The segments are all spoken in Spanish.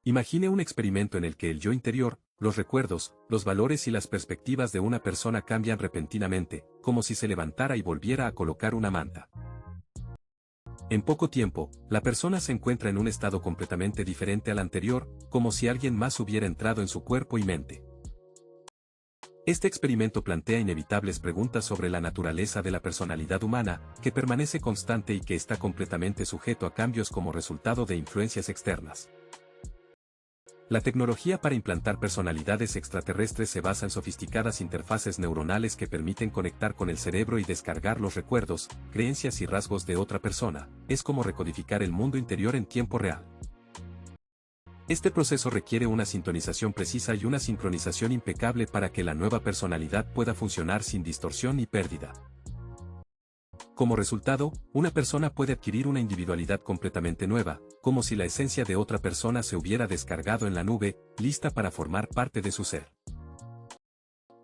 Imagine un experimento en el que el yo interior, los recuerdos, los valores y las perspectivas de una persona cambian repentinamente, como si se levantara y volviera a colocar una manta. En poco tiempo, la persona se encuentra en un estado completamente diferente al anterior, como si alguien más hubiera entrado en su cuerpo y mente. Este experimento plantea inevitables preguntas sobre la naturaleza de la personalidad humana, que permanece constante y que está completamente sujeto a cambios como resultado de influencias externas. La tecnología para implantar personalidades extraterrestres se basa en sofisticadas interfaces neuronales que permiten conectar con el cerebro y descargar los recuerdos, creencias y rasgos de otra persona. Es como recodificar el mundo interior en tiempo real. Este proceso requiere una sintonización precisa y una sincronización impecable para que la nueva personalidad pueda funcionar sin distorsión ni pérdida. Como resultado, una persona puede adquirir una individualidad completamente nueva, como si la esencia de otra persona se hubiera descargado en la nube, lista para formar parte de su ser.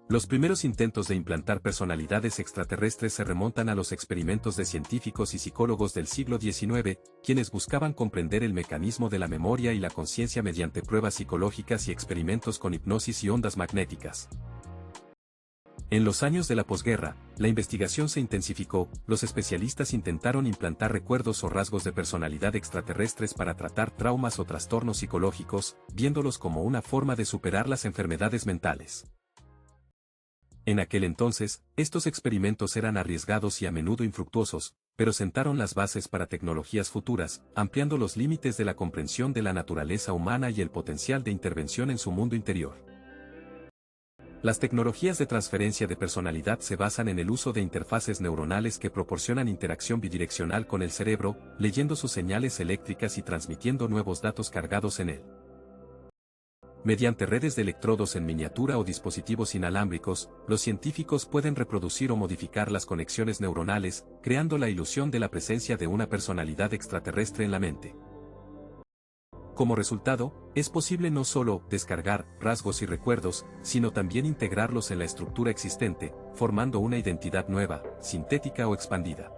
Los primeros intentos de implantar personalidades extraterrestres se remontan a los experimentos de científicos y psicólogos del siglo XIX, quienes buscaban comprender el mecanismo de la memoria y la conciencia mediante pruebas psicológicas y experimentos con hipnosis y ondas magnéticas. En los años de la posguerra, la investigación se intensificó, los especialistas intentaron implantar recuerdos o rasgos de personalidad extraterrestres para tratar traumas o trastornos psicológicos, viéndolos como una forma de superar las enfermedades mentales. En aquel entonces, estos experimentos eran arriesgados y a menudo infructuosos, pero sentaron las bases para tecnologías futuras, ampliando los límites de la comprensión de la naturaleza humana y el potencial de intervención en su mundo interior. Las tecnologías de transferencia de personalidad se basan en el uso de interfaces neuronales que proporcionan interacción bidireccional con el cerebro, leyendo sus señales eléctricas y transmitiendo nuevos datos cargados en él. Mediante redes de electrodos en miniatura o dispositivos inalámbricos, los científicos pueden reproducir o modificar las conexiones neuronales, creando la ilusión de la presencia de una personalidad extraterrestre en la mente. Como resultado, es posible no solo descargar rasgos y recuerdos, sino también integrarlos en la estructura existente, formando una identidad nueva, sintética o expandida.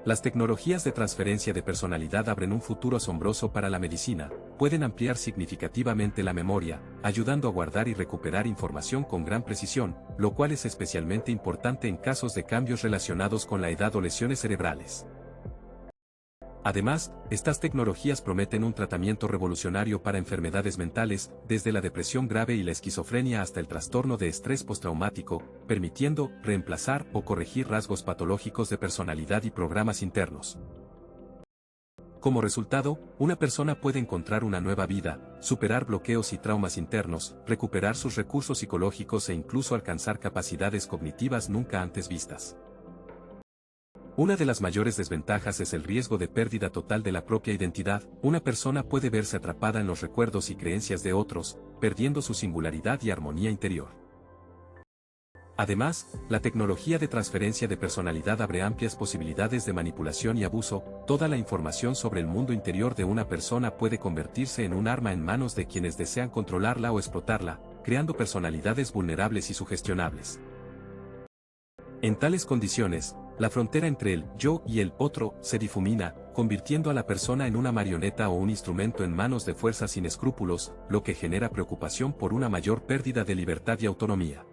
Las tecnologías de transferencia de personalidad abren un futuro asombroso para la medicina, pueden ampliar significativamente la memoria, ayudando a guardar y recuperar información con gran precisión, lo cual es especialmente importante en casos de cambios relacionados con la edad o lesiones cerebrales. Además, estas tecnologías prometen un tratamiento revolucionario para enfermedades mentales, desde la depresión grave y la esquizofrenia hasta el trastorno de estrés postraumático, permitiendo reemplazar o corregir rasgos patológicos de personalidad y programas internos. Como resultado, una persona puede encontrar una nueva vida, superar bloqueos y traumas internos, recuperar sus recursos psicológicos e incluso alcanzar capacidades cognitivas nunca antes vistas. Una de las mayores desventajas es el riesgo de pérdida total de la propia identidad. Una persona puede verse atrapada en los recuerdos y creencias de otros, perdiendo su singularidad y armonía interior. Además, la tecnología de transferencia de personalidad abre amplias posibilidades de manipulación y abuso. Toda la información sobre el mundo interior de una persona puede convertirse en un arma en manos de quienes desean controlarla o explotarla, creando personalidades vulnerables y sugestionables. En tales condiciones, la frontera entre el yo y el otro se difumina, convirtiendo a la persona en una marioneta o un instrumento en manos de fuerzas sin escrúpulos, lo que genera preocupación por una mayor pérdida de libertad y autonomía.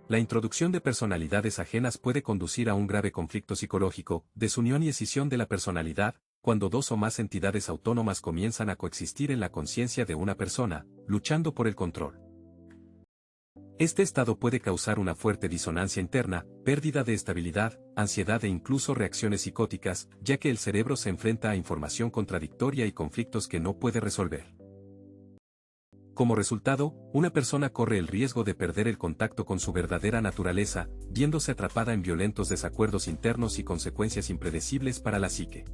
La introducción de personalidades ajenas puede conducir a un grave conflicto psicológico, desunión y escisión de la personalidad, cuando dos o más entidades autónomas comienzan a coexistir en la conciencia de una persona, luchando por el control. Este estado puede causar una fuerte disonancia interna, pérdida de estabilidad, ansiedad e incluso reacciones psicóticas, ya que el cerebro se enfrenta a información contradictoria y conflictos que no puede resolver. Como resultado, una persona corre el riesgo de perder el contacto con su verdadera naturaleza, viéndose atrapada en violentos desacuerdos internos y consecuencias impredecibles para la psique.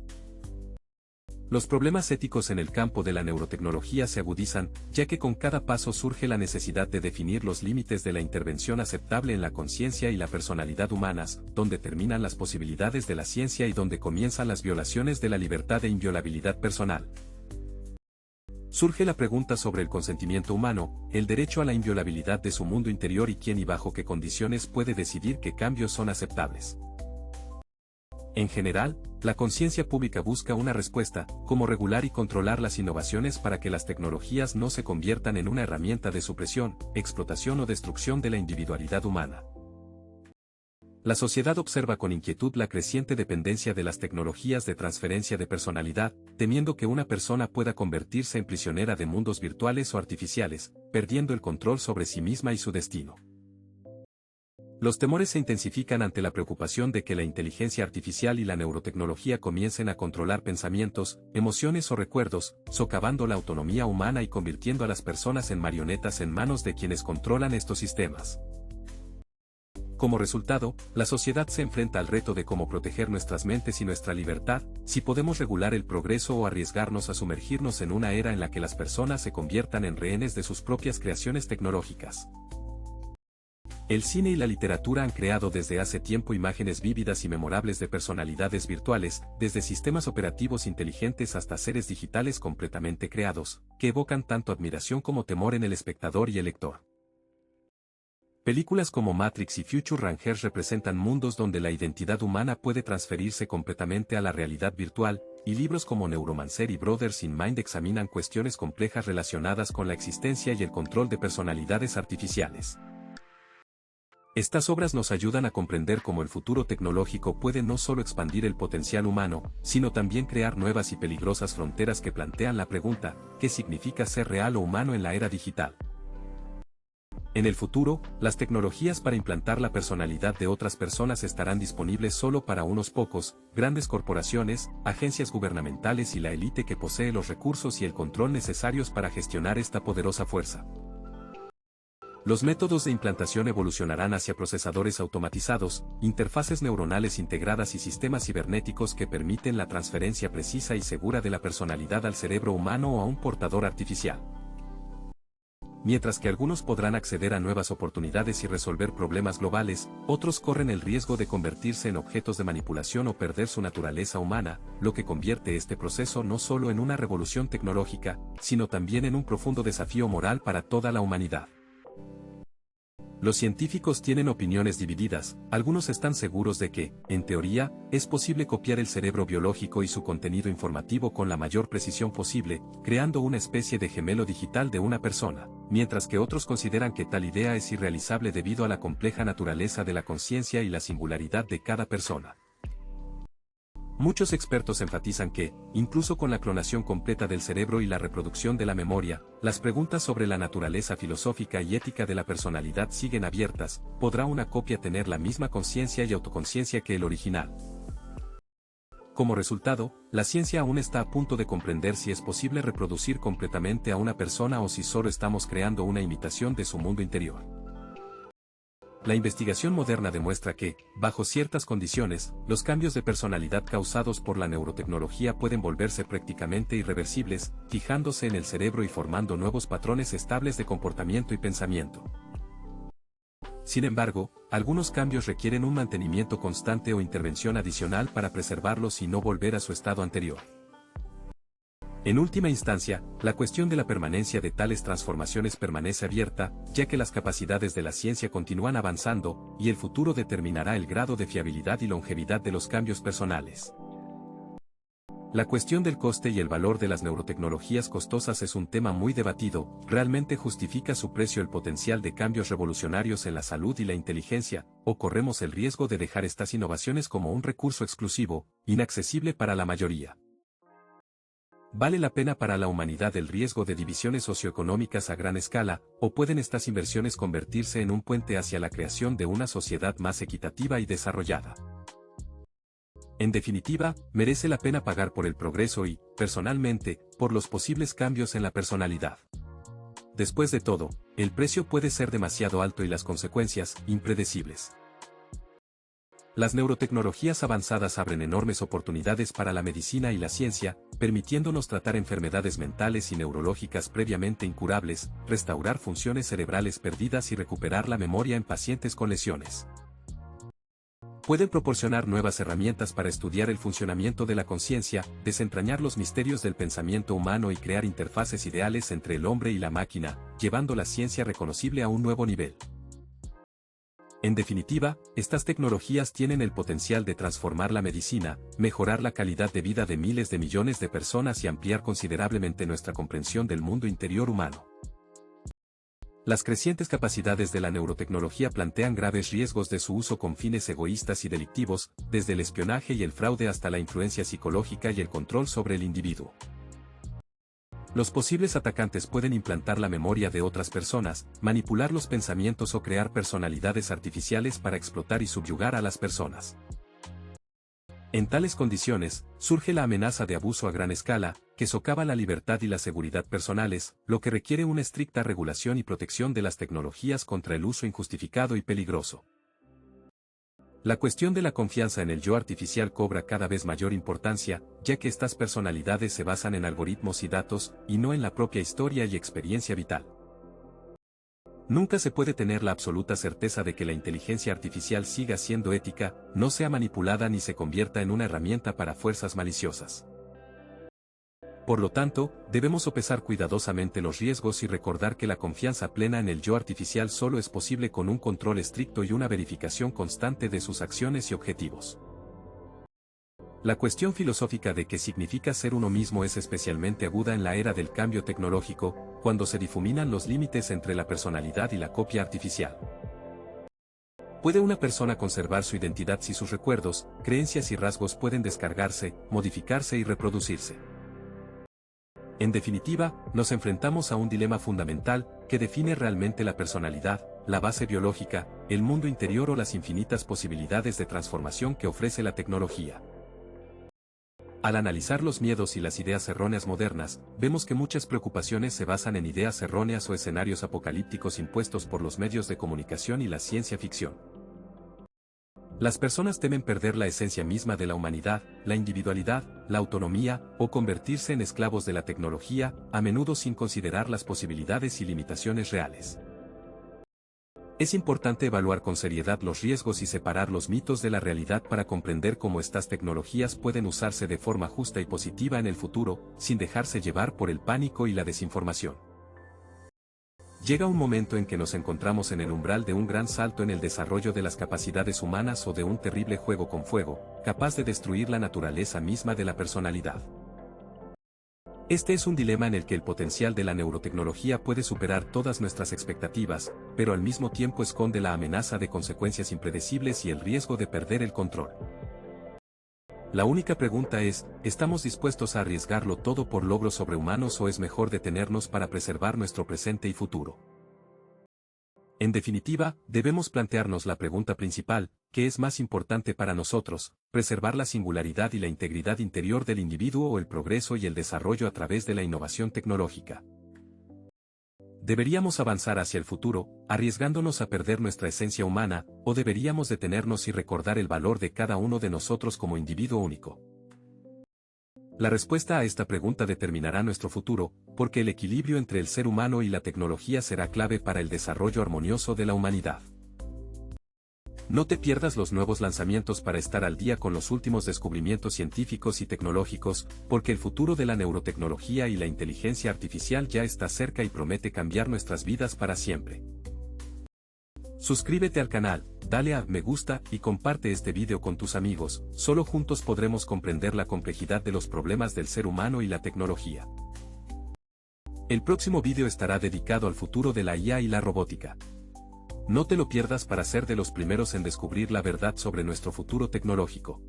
Los problemas éticos en el campo de la neurotecnología se agudizan, ya que con cada paso surge la necesidad de definir los límites de la intervención aceptable en la conciencia y la personalidad humanas, donde terminan las posibilidades de la ciencia y donde comienzan las violaciones de la libertad e inviolabilidad personal. Surge la pregunta sobre el consentimiento humano, el derecho a la inviolabilidad de su mundo interior y quién y bajo qué condiciones puede decidir qué cambios son aceptables. En general, la conciencia pública busca una respuesta, como regular y controlar las innovaciones para que las tecnologías no se conviertan en una herramienta de supresión, explotación o destrucción de la individualidad humana. La sociedad observa con inquietud la creciente dependencia de las tecnologías de transferencia de personalidad, temiendo que una persona pueda convertirse en prisionera de mundos virtuales o artificiales, perdiendo el control sobre sí misma y su destino. Los temores se intensifican ante la preocupación de que la inteligencia artificial y la neurotecnología comiencen a controlar pensamientos, emociones o recuerdos, socavando la autonomía humana y convirtiendo a las personas en marionetas en manos de quienes controlan estos sistemas. Como resultado, la sociedad se enfrenta al reto de cómo proteger nuestras mentes y nuestra libertad, si podemos regular el progreso o arriesgarnos a sumergirnos en una era en la que las personas se conviertan en rehenes de sus propias creaciones tecnológicas. El cine y la literatura han creado desde hace tiempo imágenes vívidas y memorables de personalidades virtuales, desde sistemas operativos inteligentes hasta seres digitales completamente creados, que evocan tanto admiración como temor en el espectador y el lector. Películas como Matrix y Future Rangers representan mundos donde la identidad humana puede transferirse completamente a la realidad virtual, y libros como Neuromancer y Brothers in Mind examinan cuestiones complejas relacionadas con la existencia y el control de personalidades artificiales. Estas obras nos ayudan a comprender cómo el futuro tecnológico puede no solo expandir el potencial humano, sino también crear nuevas y peligrosas fronteras que plantean la pregunta, ¿qué significa ser real o humano en la era digital? En el futuro, las tecnologías para implantar la personalidad de otras personas estarán disponibles solo para unos pocos, grandes corporaciones, agencias gubernamentales y la élite que posee los recursos y el control necesarios para gestionar esta poderosa fuerza. Los métodos de implantación evolucionarán hacia procesadores automatizados, interfaces neuronales integradas y sistemas cibernéticos que permiten la transferencia precisa y segura de la personalidad al cerebro humano o a un portador artificial. Mientras que algunos podrán acceder a nuevas oportunidades y resolver problemas globales, otros corren el riesgo de convertirse en objetos de manipulación o perder su naturaleza humana, lo que convierte este proceso no solo en una revolución tecnológica, sino también en un profundo desafío moral para toda la humanidad. Los científicos tienen opiniones divididas, algunos están seguros de que, en teoría, es posible copiar el cerebro biológico y su contenido informativo con la mayor precisión posible, creando una especie de gemelo digital de una persona, mientras que otros consideran que tal idea es irrealizable debido a la compleja naturaleza de la conciencia y la singularidad de cada persona. Muchos expertos enfatizan que, incluso con la clonación completa del cerebro y la reproducción de la memoria, las preguntas sobre la naturaleza filosófica y ética de la personalidad siguen abiertas. ¿Podrá una copia tener la misma conciencia y autoconciencia que el original? Como resultado, la ciencia aún está a punto de comprender si es posible reproducir completamente a una persona o si solo estamos creando una imitación de su mundo interior. La investigación moderna demuestra que, bajo ciertas condiciones, los cambios de personalidad causados por la neurotecnología pueden volverse prácticamente irreversibles, fijándose en el cerebro y formando nuevos patrones estables de comportamiento y pensamiento. Sin embargo, algunos cambios requieren un mantenimiento constante o intervención adicional para preservarlos y no volver a su estado anterior. En última instancia, la cuestión de la permanencia de tales transformaciones permanece abierta, ya que las capacidades de la ciencia continúan avanzando, y el futuro determinará el grado de fiabilidad y longevidad de los cambios personales. La cuestión del coste y el valor de las neurotecnologías costosas es un tema muy debatido. ¿Realmente justifica su precio el potencial de cambios revolucionarios en la salud y la inteligencia, o corremos el riesgo de dejar estas innovaciones como un recurso exclusivo, inaccesible para la mayoría? ¿Vale la pena para la humanidad el riesgo de divisiones socioeconómicas a gran escala, o pueden estas inversiones convertirse en un puente hacia la creación de una sociedad más equitativa y desarrollada? En definitiva, merece la pena pagar por el progreso y, personalmente, por los posibles cambios en la personalidad. Después de todo, el precio puede ser demasiado alto y las consecuencias, impredecibles. Las neurotecnologías avanzadas abren enormes oportunidades para la medicina y la ciencia, permitiéndonos tratar enfermedades mentales y neurológicas previamente incurables, restaurar funciones cerebrales perdidas y recuperar la memoria en pacientes con lesiones. Pueden proporcionar nuevas herramientas para estudiar el funcionamiento de la conciencia, desentrañar los misterios del pensamiento humano y crear interfaces ideales entre el hombre y la máquina, llevando la ciencia reconocible a un nuevo nivel. En definitiva, estas tecnologías tienen el potencial de transformar la medicina, mejorar la calidad de vida de miles de millones de personas y ampliar considerablemente nuestra comprensión del mundo interior humano. Las crecientes capacidades de la neurotecnología plantean graves riesgos de su uso con fines egoístas y delictivos, desde el espionaje y el fraude hasta la influencia psicológica y el control sobre el individuo. Los posibles atacantes pueden implantar la memoria de otras personas, manipular los pensamientos o crear personalidades artificiales para explotar y subyugar a las personas. En tales condiciones, surge la amenaza de abuso a gran escala, que socava la libertad y la seguridad personales, lo que requiere una estricta regulación y protección de las tecnologías contra el uso injustificado y peligroso. La cuestión de la confianza en el yo artificial cobra cada vez mayor importancia, ya que estas personalidades se basan en algoritmos y datos, y no en la propia historia y experiencia vital. Nunca se puede tener la absoluta certeza de que la inteligencia artificial siga siendo ética, no sea manipulada ni se convierta en una herramienta para fuerzas maliciosas. Por lo tanto, debemos sopesar cuidadosamente los riesgos y recordar que la confianza plena en el yo artificial solo es posible con un control estricto y una verificación constante de sus acciones y objetivos. La cuestión filosófica de qué significa ser uno mismo es especialmente aguda en la era del cambio tecnológico, cuando se difuminan los límites entre la personalidad y la copia artificial. ¿Puede una persona conservar su identidad si sus recuerdos, creencias y rasgos pueden descargarse, modificarse y reproducirse? En definitiva, nos enfrentamos a un dilema fundamental, que define realmente la personalidad, la base biológica, el mundo interior o las infinitas posibilidades de transformación que ofrece la tecnología. Al analizar los miedos y las ideas erróneas modernas, vemos que muchas preocupaciones se basan en ideas erróneas o escenarios apocalípticos impuestos por los medios de comunicación y la ciencia ficción. Las personas temen perder la esencia misma de la humanidad, la individualidad, la autonomía, o convertirse en esclavos de la tecnología, a menudo sin considerar las posibilidades y limitaciones reales. Es importante evaluar con seriedad los riesgos y separar los mitos de la realidad para comprender cómo estas tecnologías pueden usarse de forma justa y positiva en el futuro, sin dejarse llevar por el pánico y la desinformación. Llega un momento en que nos encontramos en el umbral de un gran salto en el desarrollo de las capacidades humanas o de un terrible juego con fuego, capaz de destruir la naturaleza misma de la personalidad. Este es un dilema en el que el potencial de la neurotecnología puede superar todas nuestras expectativas, pero al mismo tiempo esconde la amenaza de consecuencias impredecibles y el riesgo de perder el control. La única pregunta es, ¿estamos dispuestos a arriesgarlo todo por logros sobrehumanos o es mejor detenernos para preservar nuestro presente y futuro? En definitiva, debemos plantearnos la pregunta principal, ¿qué es más importante para nosotros, preservar la singularidad y la integridad interior del individuo o el progreso y el desarrollo a través de la innovación tecnológica? ¿Deberíamos avanzar hacia el futuro, arriesgándonos a perder nuestra esencia humana, o deberíamos detenernos y recordar el valor de cada uno de nosotros como individuo único? La respuesta a esta pregunta determinará nuestro futuro, porque el equilibrio entre el ser humano y la tecnología será clave para el desarrollo armonioso de la humanidad. No te pierdas los nuevos lanzamientos para estar al día con los últimos descubrimientos científicos y tecnológicos, porque el futuro de la neurotecnología y la inteligencia artificial ya está cerca y promete cambiar nuestras vidas para siempre. Suscríbete al canal, dale a me gusta y comparte este video con tus amigos, solo juntos podremos comprender la complejidad de los problemas del ser humano y la tecnología. El próximo video estará dedicado al futuro de la IA y la robótica. No te lo pierdas para ser de los primeros en descubrir la verdad sobre nuestro futuro tecnológico.